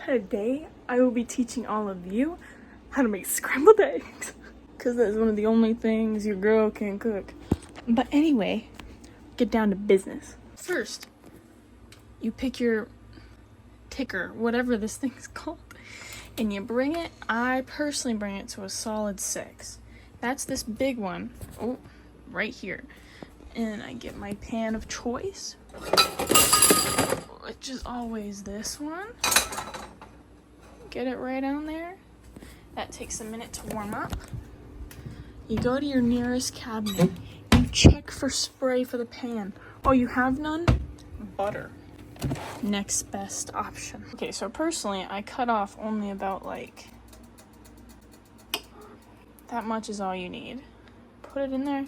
Today, I will be teaching all of you how to make scrambled eggs. Because that's one of the only things your girl can cook. But anyway, get down to business. First, you pick your ticker, whatever this thing's called, and you bring it. I personally bring it to a solid 6. That's this big one. Oh, right here. And I get my pan of choice, which is always this one. Get it right on there. That takes a minute to warm up. You go to your nearest cabinet. You check for spray for the pan. Oh, you have none? Butter. Next best option. Okay, so personally, I cut off only about like that much is all you need. Put it in there,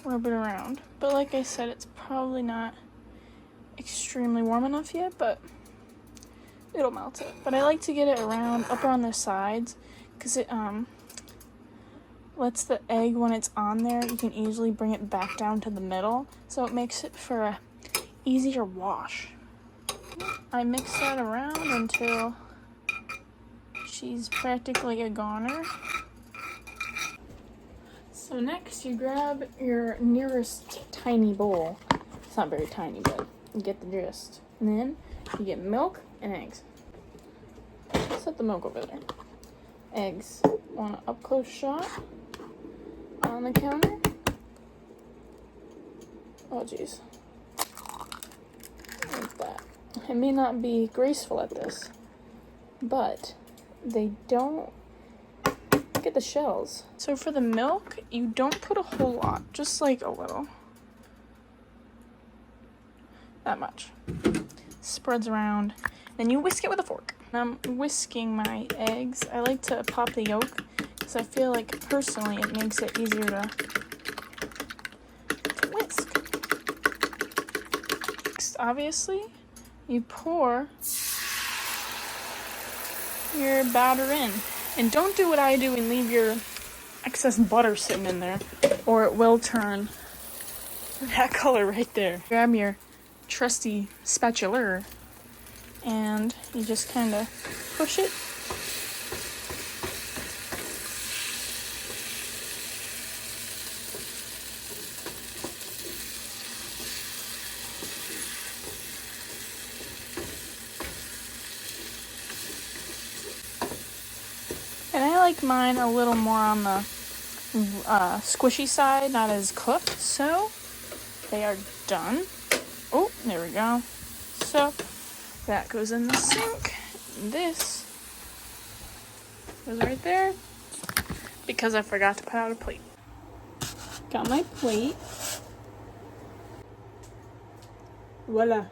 rub it around. But like I said, it's probably not extremely warm enough yet, but it'll melt it. But I like to get it up around the sides because it lets the egg, when it's on there, you can easily bring it back down to the middle. So it makes it for a easier wash. I mix that around until she's practically a goner. So next you grab your nearest tiny bowl. It's not very tiny, but you get the gist. And then you get milk and eggs. Set the milk over there. Eggs. Want an up close shot on the counter. Oh geez. Like that. It may not be graceful at this, but they don't get the shells. So for the milk, you don't put a whole lot, just like a little. That much. Spreads around. Then you whisk it with a fork. I'm whisking my eggs. I like to pop the yolk because I feel like personally it makes it easier to whisk. Next, obviously, you pour your batter in. And don't do what I do and leave your excess butter sitting in there, or it will turn that color right there. Grab your trusty spatula and you just kind of push it. And I like mine a little more on the squishy side, not as cooked. So they are done. Oh, there we go. So that goes in the sink. This goes right there because I forgot to put out a plate. Got my plate. Voila.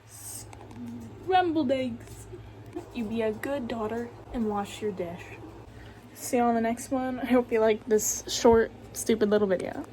Scrambled eggs. You be a good daughter and wash your dish. See you on the next one. I hope you liked this short, stupid little video.